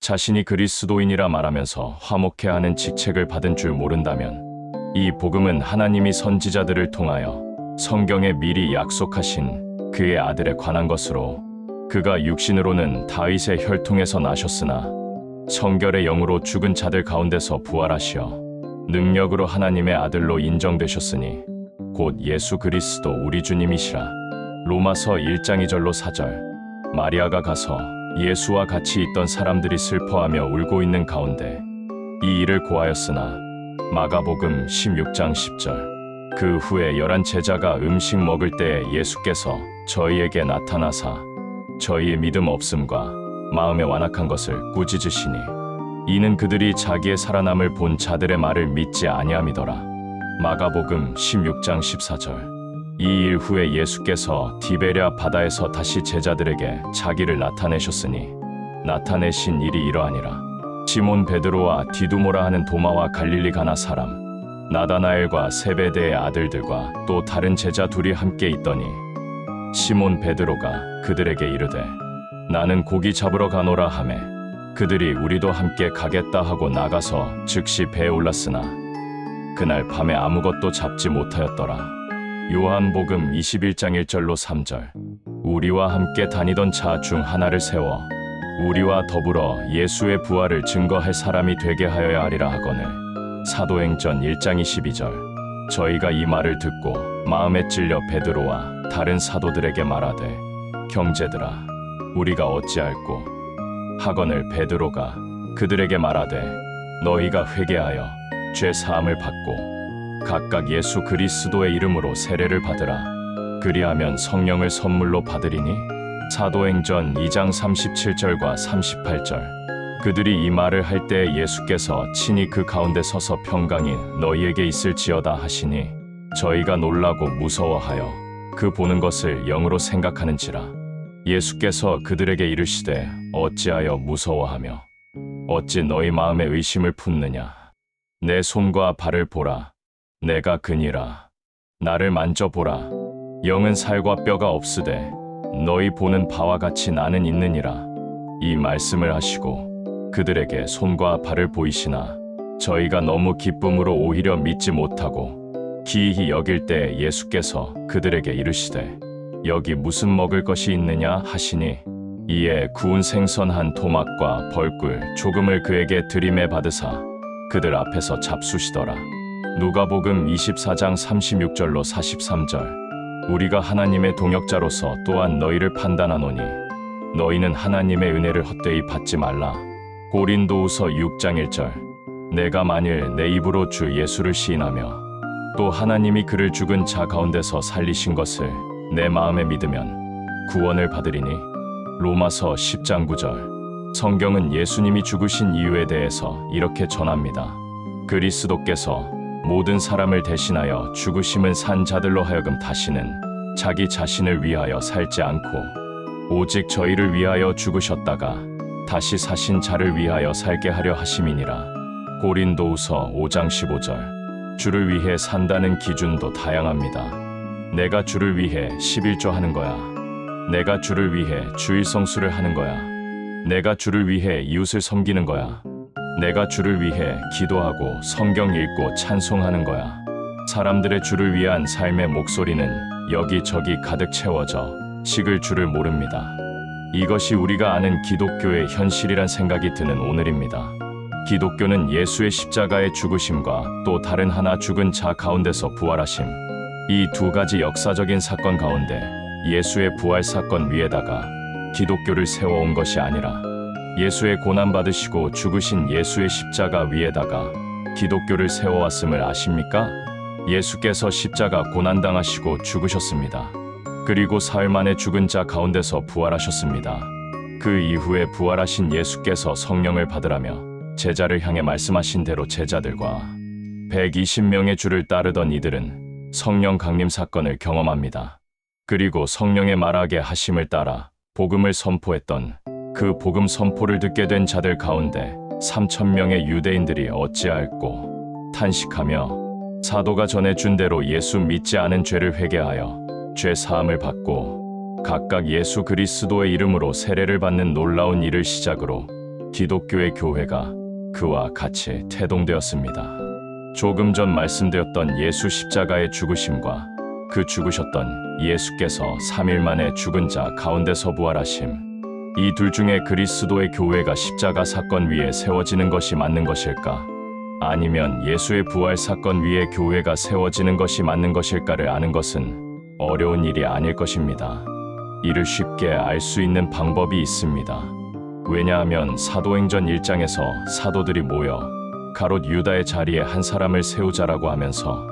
자신이 그리스도인이라 말하면서 화목해하는 직책을 받은 줄 모른다면 이 복음은 하나님이 선지자들을 통하여 성경에 미리 약속하신 그의 아들에 관한 것으로 그가 육신으로는 다윗의 혈통에서 나셨으나 성결의 영으로 죽은 자들 가운데서 부활하시어 능력으로 하나님의 아들로 인정되셨으니 곧 예수 그리스도 우리 주님이시라. 로마서 1장 2절로 4절. 마리아가 가서 예수와 같이 있던 사람들이 슬퍼하며 울고 있는 가운데 이 일을 고하였으나 마가복음 16장 10절. 그 후에 11 제자가 음식 먹을 때에 예수께서 저희에게 나타나사 저희의 믿음 없음과 마음에 완악한 것을 꾸짖으시니 이는 그들이 자기의 살아남을 본 자들의 말을 믿지 아니함이더라. 마가복음 16장 14절. 이 일 후에 예수께서 디베랴 바다에서 다시 제자들에게 자기를 나타내셨으니 나타내신 일이 이러하니라. 시몬 베드로와 디두모라 하는 도마와 갈릴리 가나 사람 나다나엘과 세베대의 아들들과 또 다른 제자 둘이 함께 있더니 시몬 베드로가 그들에게 이르되 나는 고기 잡으러 가노라 하매 그들이 우리도 함께 가겠다 하고 나가서 즉시 배에 올랐으나 그날 밤에 아무것도 잡지 못하였더라. 요한복음 21장 1절로 3절. 우리와 함께 다니던 자 중 하나를 세워 우리와 더불어 예수의 부활을 증거할 사람이 되게 하여야 하리라 하거늘. 사도행전 1장 22절. 저희가 이 말을 듣고 마음에 찔려 베드로와 다른 사도들에게 말하되 형제들아 우리가 어찌할꼬 하거늘. 베드로가 그들에게 말하되 너희가 회개하여 죄 사함을 받고 각각 예수 그리스도의 이름으로 세례를 받으라. 그리하면 성령을 선물로 받으리니. 사도행전 2장 37절과 38절. 그들이 이 말을 할 때 예수께서 친히 그 가운데 서서 평강이 너희에게 있을지어다 하시니 저희가 놀라고 무서워하여 그 보는 것을 영으로 생각하는지라. 예수께서 그들에게 이르시되 어찌하여 무서워하며 어찌 너희 마음에 의심을 품느냐. 내 손과 발을 보라. 내가 그니라. 나를 만져보라. 영은 살과 뼈가 없으되 너희 보는 바와 같이 나는 있느니라. 이 말씀을 하시고 그들에게 손과 발을 보이시나 저희가 너무 기쁨으로 오히려 믿지 못하고 기이히 여길 때 예수께서 그들에게 이르시되 여기 무슨 먹을 것이 있느냐 하시니 이에 구운 생선 한 토막과 벌꿀 조금을 그에게 들이매 받으사 그들 앞에서 잡수시더라. 누가복음 24장 36절로 43절. 우리가 하나님의 동역자로서 또한 너희를 판단하노니 너희는 하나님의 은혜를 헛되이 받지 말라. 고린도후서 6장 1절. 내가 만일 내 입으로 주 예수를 시인하며 또 하나님이 그를 죽은 자 가운데서 살리신 것을 내 마음에 믿으면 구원을 받으리니. 로마서 10장 9절. 성경은 예수님이 죽으신 이유에 대해서 이렇게 전합니다. 그리스도께서 모든 사람을 대신하여 죽으심은 산 자들로 하여금 다시는 자기 자신을 위하여 살지 않고 오직 저희를 위하여 죽으셨다가 다시 사신 자를 위하여 살게 하려 하심이니라. 고린도후서 5장 15절. 주를 위해 산다는 기준도 다양합니다. 내가 주를 위해 11조 하는 거야. 내가 주를 위해 주일 성수를 하는 거야. 내가 주를 위해 이웃을 섬기는 거야. 내가 주를 위해 기도하고 성경 읽고 찬송하는 거야. 사람들의 주를 위한 삶의 목소리는 여기저기 가득 채워져 식을 줄을 모릅니다. 이것이 우리가 아는 기독교의 현실이란 생각이 드는 오늘입니다. 기독교는 예수의 십자가의 죽으심과 또 다른 하나 죽은 자 가운데서 부활하심, 이 두 가지 역사적인 사건 가운데 예수의 부활 사건 위에다가 기독교를 세워온 것이 아니라 예수의 고난받으시고 죽으신 예수의 십자가 위에다가 기독교를 세워왔음을 아십니까? 예수께서 십자가 고난당하시고 죽으셨습니다. 그리고 사흘 만에 죽은 자 가운데서 부활하셨습니다. 그 이후에 부활하신 예수께서 성령을 받으라며 제자를 향해 말씀하신 대로 제자들과 120명의 주를 따르던 이들은 성령 강림 사건을 경험합니다. 그리고 성령의 말하게 하심을 따라 복음을 선포했던 그 복음 선포를 듣게 된 자들 가운데 3,000명의 유대인들이 어찌할꼬 탄식하며 사도가 전해준 대로 예수 믿지 않은 죄를 회개하여 죄 사함을 받고 각각 예수 그리스도의 이름으로 세례를 받는 놀라운 일을 시작으로 기독교의 교회가 그와 같이 태동되었습니다. 조금 전 말씀드렸던 예수 십자가의 죽으심과 그 죽으셨던 예수께서 3일 만에 죽은 자 가운데서 부활하심, 이 둘 중에 그리스도의 교회가 십자가 사건 위에 세워지는 것이 맞는 것일까? 아니면 예수의 부활 사건 위에 교회가 세워지는 것이 맞는 것일까를 아는 것은 어려운 일이 아닐 것입니다. 이를 쉽게 알 수 있는 방법이 있습니다. 왜냐하면 사도행전 1장에서 사도들이 모여 가롯 유다의 자리에 한 사람을 세우자라고 하면서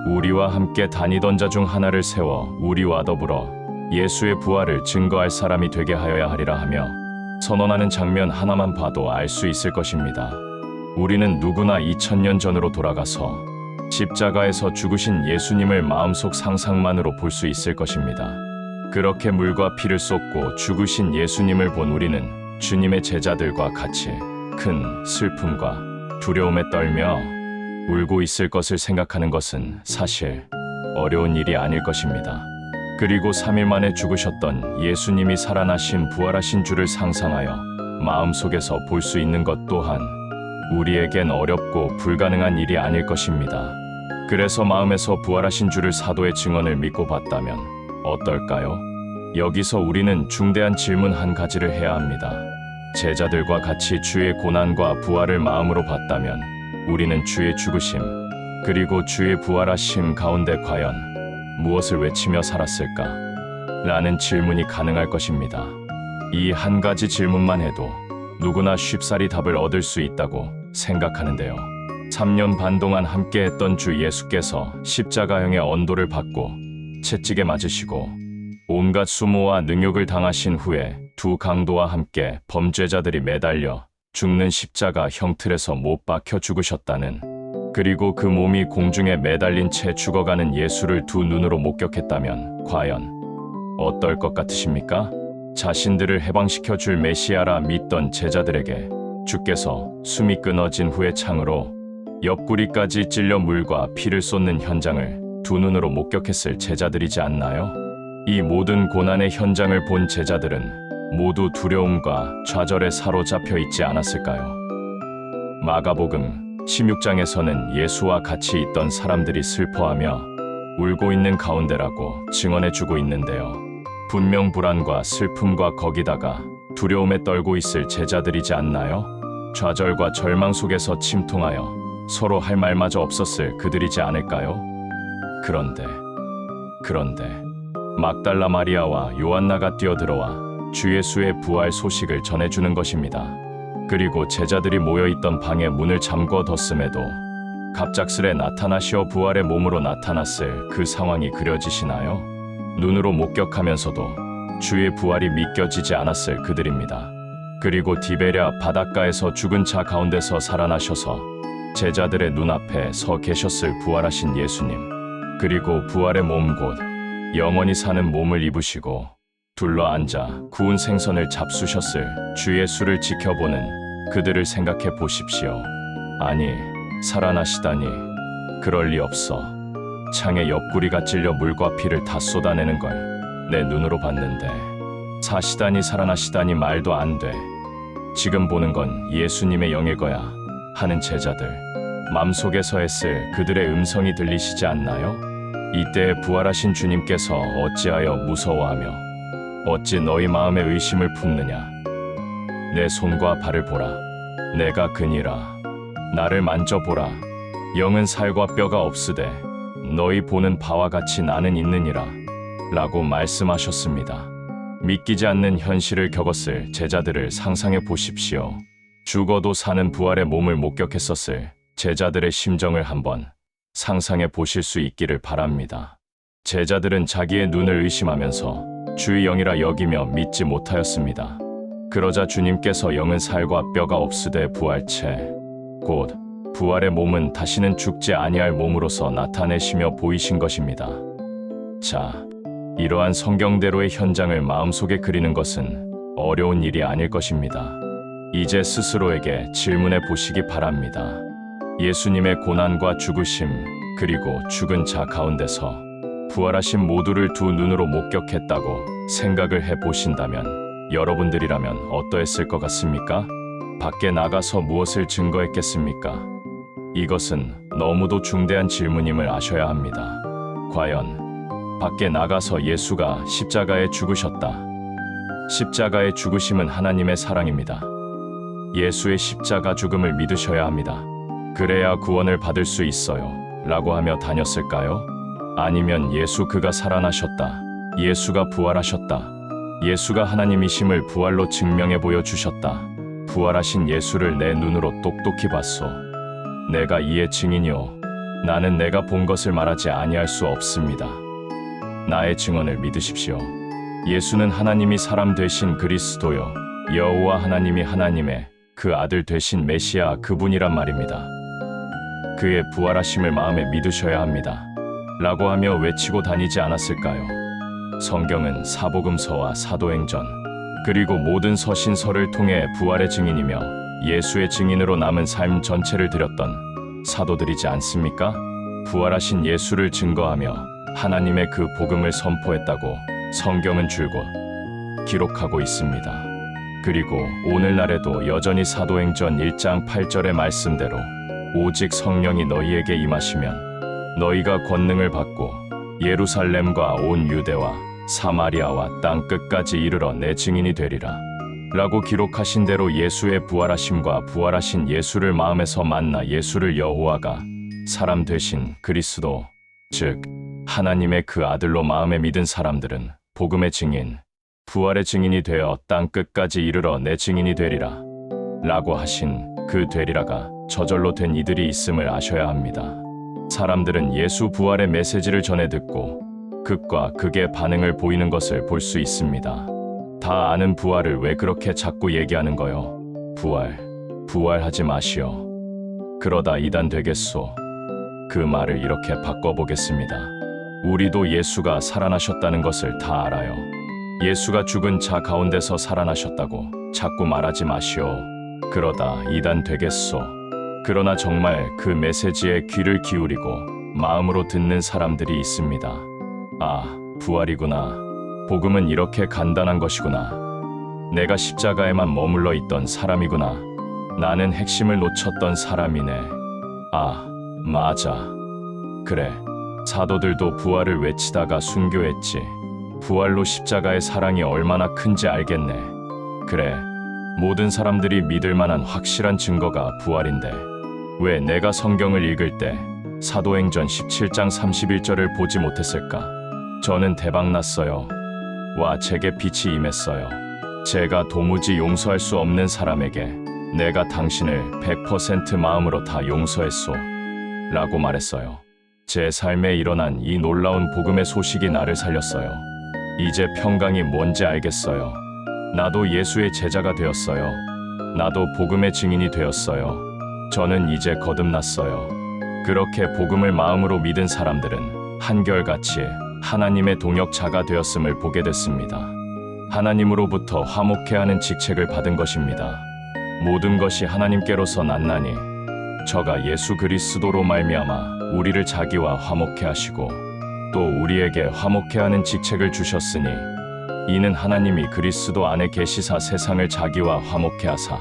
우리와 함께 다니던 자 중 하나를 세워 우리와 더불어 예수의 부활을 증거할 사람이 되게 하여야 하리라 하며 선언하는 장면 하나만 봐도 알 수 있을 것입니다. 우리는 누구나 2000년 전으로 돌아가서 십자가에서 죽으신 예수님을 마음속 상상만으로 볼 수 있을 것입니다. 그렇게 물과 피를 쏟고 죽으신 예수님을 본 우리는 주님의 제자들과 같이 큰 슬픔과 두려움에 떨며 울고 있을 것을 생각하는 것은 사실 어려운 일이 아닐 것입니다. 그리고 3일 만에 죽으셨던 예수님이 살아나신 부활하신 주를 상상하여 마음속에서 볼 수 있는 것 또한 우리에겐 어렵고 불가능한 일이 아닐 것입니다. 그래서 마음에서 부활하신 주를 사도의 증언을 믿고 봤다면 어떨까요? 여기서 우리는 중대한 질문 한 가지를 해야 합니다. 제자들과 같이 주의 고난과 부활을 마음으로 봤다면 우리는 주의 죽으심 그리고 주의 부활하심 가운데 과연 무엇을 외치며 살았을까? 라는 질문이 가능할 것입니다. 이 한 가지 질문만 해도 누구나 쉽사리 답을 얻을 수 있다고 생각하는데요. 3년 반 동안 함께했던 주 예수께서 십자가형의 언도를 받고 채찍에 맞으시고 온갖 수모와 능욕을 당하신 후에 두 강도와 함께 범죄자들이 매달려 죽는 십자가 형틀에서 못 박혀 죽으셨다는, 그리고 그 몸이 공중에 매달린 채 죽어가는 예수를 두 눈으로 목격했다면 과연 어떨 것 같으십니까? 자신들을 해방시켜 줄 메시아라 믿던 제자들에게 주께서 숨이 끊어진 후에 창으로 옆구리까지 찔려 물과 피를 쏟는 현장을 두 눈으로 목격했을 제자들이지 않나요? 이 모든 고난의 현장을 본 제자들은 모두 두려움과 좌절에 사로잡혀 있지 않았을까요? 마가복음 16장에서는 예수와 같이 있던 사람들이 슬퍼하며 울고 있는 가운데라고 증언해주고 있는데요. 분명 불안과 슬픔과 거기다가 두려움에 떨고 있을 제자들이지 않나요? 좌절과 절망 속에서 침통하여 서로 할 말마저 없었을 그들이지 않을까요? 그런데 막달라 마리아와 요한나가 뛰어들어와 주 예수의 부활 소식을 전해주는 것입니다. 그리고 제자들이 모여있던 방의 문을 잠궈뒀음에도 갑작스레 나타나시어 부활의 몸으로 나타났을 그 상황이 그려지시나요? 눈으로 목격하면서도 주의 부활이 믿겨지지 않았을 그들입니다. 그리고 디베랴 바닷가에서 죽은 자 가운데서 살아나셔서 제자들의 눈앞에 서 계셨을 부활하신 예수님, 그리고 부활의 몸 곧 영원히 사는 몸을 입으시고 둘러앉아 구운 생선을 잡수셨을 주 예수를 지켜보는 그들을 생각해 보십시오. 아니, 살아나시다니 그럴 리 없어. 창에 옆구리가 찔려 물과 피를 다 쏟아내는 걸 내 눈으로 봤는데 사시다니 살아나시다니 말도 안 돼. 지금 보는 건 예수님의 영일 거야 하는 제자들, 맘속에서 했을 그들의 음성이 들리시지 않나요? 이때 부활하신 주님께서 어찌하여 무서워하며 어찌 너희 마음에 의심을 품느냐? 내 손과 발을 보라. 내가 그니라. 나를 만져보라. 영은 살과 뼈가 없으되 너희 보는 바와 같이 나는 있느니라 라고 말씀하셨습니다. 믿기지 않는 현실을 겪었을 제자들을 상상해 보십시오. 죽어도 사는 부활의 몸을 목격했었을 제자들의 심정을 한번 상상해 보실 수 있기를 바랍니다. 제자들은 자기의 눈을 의심하면서 주의 영이라 여기며 믿지 못하였습니다. 그러자 주님께서 영은 살과 뼈가 없으되 부활체 곧 부활의 몸은 다시는 죽지 아니할 몸으로서 나타내시며 보이신 것입니다. 자, 이러한 성경대로의 현장을 마음속에 그리는 것은 어려운 일이 아닐 것입니다. 이제 스스로에게 질문해 보시기 바랍니다. 예수님의 고난과 죽으심 그리고 죽은 자 가운데서 부활하신 모두를 두 눈으로 목격했다고 생각을 해 보신다면 여러분들이라면 어떠했을 것 같습니까? 밖에 나가서 무엇을 증거했겠습니까? 이것은 너무도 중대한 질문임을 아셔야 합니다. 과연 밖에 나가서 예수가 십자가에 죽으셨다. 십자가의 죽으심은 하나님의 사랑입니다. 예수의 십자가 죽음을 믿으셔야 합니다. 그래야 구원을 받을 수 있어요. 라고 하며 다녔을까요? 아니면 예수 그가 살아나셨다. 예수가 부활하셨다. 예수가 하나님이심을 부활로 증명해 보여주셨다. 부활하신 예수를 내 눈으로 똑똑히 봤소. 내가 이의 증인이오. 나는 내가 본 것을 말하지 아니할 수 없습니다. 나의 증언을 믿으십시오. 예수는 하나님이 사람 되신 그리스도요. 여호와 하나님이 하나님의 그 아들 되신 메시아 그분이란 말입니다. 그의 부활하심을 마음에 믿으셔야 합니다. 라고 하며 외치고 다니지 않았을까요? 성경은 사복음서와 사도행전 그리고 모든 서신서를 통해 부활의 증인이며 예수의 증인으로 남은 삶 전체를 드렸던 사도들이지 않습니까? 부활하신 예수를 증거하며 하나님의 그 복음을 선포했다고 성경은 줄곧 기록하고 있습니다. 그리고 오늘날에도 여전히 사도행전 1장 8절의 말씀대로 오직 성령이 너희에게 임하시면 너희가 권능을 받고 예루살렘과 온 유대와 사마리아와 땅 끝까지 이르러 내 증인이 되리라 라고 기록하신 대로 예수의 부활하심과 부활하신 예수를 마음에서 만나 예수를 여호와가 사람 되신 그리스도 즉 하나님의 그 아들로 마음에 믿은 사람들은 복음의 증인, 부활의 증인이 되어 땅 끝까지 이르러 내 증인이 되리라 라고 하신 그 되리라가 저절로 된 이들이 있음을 아셔야 합니다. 사람들은 예수 부활의 메시지를 전해 듣고 극과 극의 반응을 보이는 것을 볼 수 있습니다. 다 아는 부활을 왜 그렇게 자꾸 얘기하는 거요? 부활하지 마시오. 그러다 이단 되겠소. 그 말을 이렇게 바꿔보겠습니다. 우리도 예수가 살아나셨다는 것을 다 알아요. 예수가 죽은 자 가운데서 살아나셨다고 자꾸 말하지 마시오. 그러다 이단 되겠소. 그러나 정말 그 메시지에 귀를 기울이고 마음으로 듣는 사람들이 있습니다. 아, 부활이구나. 복음은 이렇게 간단한 것이구나. 내가 십자가에만 머물러 있던 사람이구나. 나는 핵심을 놓쳤던 사람이네. 아, 맞아. 그래. 사도들도 부활을 외치다가 순교했지. 부활로 십자가의 사랑이 얼마나 큰지 알겠네. 그래. 모든 사람들이 믿을 만한 확실한 증거가 부활인데 왜 내가 성경을 읽을 때 사도행전 17장 31절을 보지 못했을까? 저는 대박났어요. 와, 제게 빛이 임했어요. 제가 도무지 용서할 수 없는 사람에게 내가 당신을 100% 마음으로 다 용서했소. 라고 말했어요. 제 삶에 일어난 이 놀라운 복음의 소식이 나를 살렸어요. 이제 평강이 뭔지 알겠어요. 나도 예수의 제자가 되었어요. 나도 복음의 증인이 되었어요. 저는 이제 거듭났어요. 그렇게 복음을 마음으로 믿은 사람들은 한결같이 하나님의 동역자가 되었음을 보게 됐습니다. 하나님으로부터 화목케 하는 직책을 받은 것입니다. 모든 것이 하나님께로서 났나니 저가 예수 그리스도로 말미암아 우리를 자기와 화목케 하시고 또 우리에게 화목케 하는 직책을 주셨으니 이는 하나님이 그리스도 안에 계시사 세상을 자기와 화목케 하사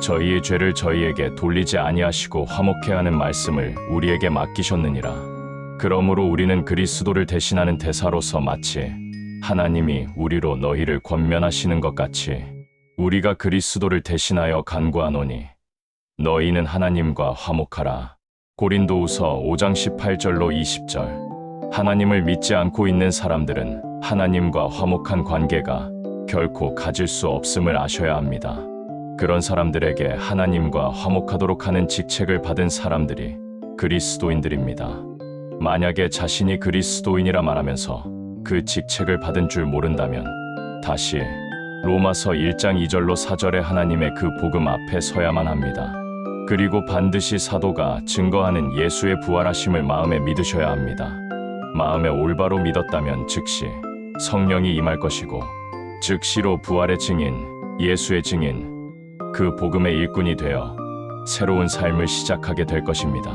저희의 죄를 저희에게 돌리지 아니하시고 화목케 하는 말씀을 우리에게 맡기셨느니라. 그러므로 우리는 그리스도를 대신하는 대사로서 마치 하나님이 우리로 너희를 권면하시는 것 같이 우리가 그리스도를 대신하여 간구하노니 너희는 하나님과 화목하라. 고린도후서 5장 18절로 20절. 하나님을 믿지 않고 있는 사람들은 하나님과 화목한 관계가 결코 가질 수 없음을 아셔야 합니다. 그런 사람들에게 하나님과 화목하도록 하는 직책을 받은 사람들이 그리스도인들입니다. 만약에 자신이 그리스도인이라 말하면서 그 직책을 받은 줄 모른다면 다시 로마서 1장 2절로 4절의 하나님의 그 복음 앞에 서야만 합니다. 그리고 반드시 사도가 증거하는 예수의 부활하심을 마음에 믿으셔야 합니다. 마음에 올바로 믿었다면 즉시 성령이 임할 것이고 즉시로 부활의 증인, 예수의 증인, 그 복음의 일꾼이 되어 새로운 삶을 시작하게 될 것입니다.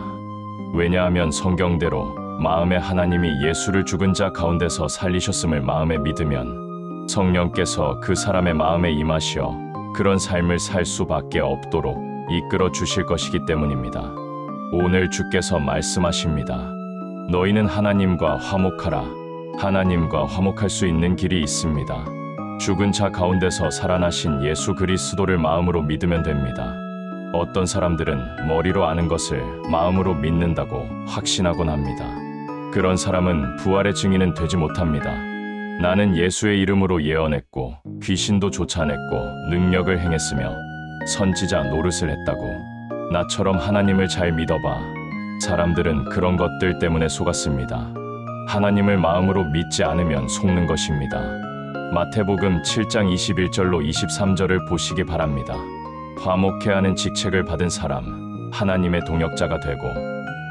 왜냐하면 성경대로 마음에 하나님이 예수를 죽은 자 가운데서 살리셨음을 마음에 믿으면 성령께서 그 사람의 마음에 임하시어 그런 삶을 살 수밖에 없도록 이끌어 주실 것이기 때문입니다. 오늘 주께서 말씀하십니다. 너희는 하나님과 화목하라. 하나님과 화목할 수 있는 길이 있습니다. 죽은 자 가운데서 살아나신 예수 그리스도를 마음으로 믿으면 됩니다. 어떤 사람들은 머리로 아는 것을 마음으로 믿는다고 확신하곤 합니다. 그런 사람은 부활의 증인은 되지 못합니다. 나는 예수의 이름으로 예언했고 귀신도 쫓아냈고 능력을 행했으며 선지자 노릇을 했다고. 나처럼 하나님을 잘 믿어봐. 사람들은 그런 것들 때문에 속았습니다. 하나님을 마음으로 믿지 않으면 속는 것입니다. 마태복음 7장 21절로 23절을 보시기 바랍니다. 화목해 하는 직책을 받은 사람, 하나님의 동역자가 되고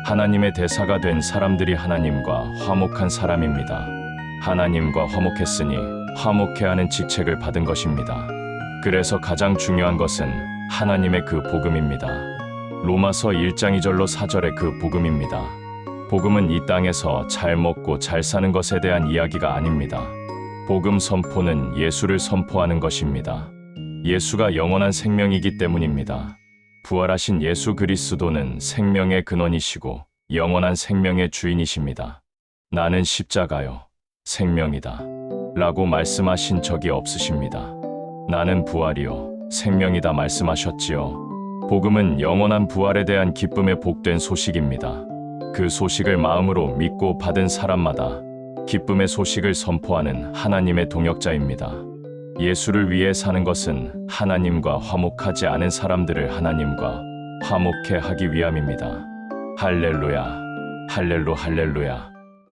하나님의 대사가 된 사람들이 하나님과 화목한 사람입니다. 하나님과 화목했으니 화목해 하는 직책을 받은 것입니다. 그래서 가장 중요한 것은 하나님의 그 복음입니다. 로마서 1장 2절로 4절의 그 복음입니다. 복음은 이 땅에서 잘 먹고 잘 사는 것에 대한 이야기가 아닙니다. 복음 선포는 예수를 선포하는 것입니다. 예수가 영원한 생명이기 때문입니다. 부활하신 예수 그리스도는 생명의 근원이시고 영원한 생명의 주인이십니다. 나는 십자가요, 생명이다 라고 말씀하신 적이 없으십니다. 나는 부활이요, 생명이다 말씀하셨지요. 복음은 영원한 부활에 대한 기쁨의 복된 소식입니다. 그 소식을 마음으로 믿고 받은 사람마다 기쁨의 소식을 선포하는 하나님의 동역자입니다. 예수를 위해 사는 것은 하나님과 화목하지 않은 사람들을 하나님과 화목해 하기 위함입니다. 할렐루야, 할렐루 할렐루야.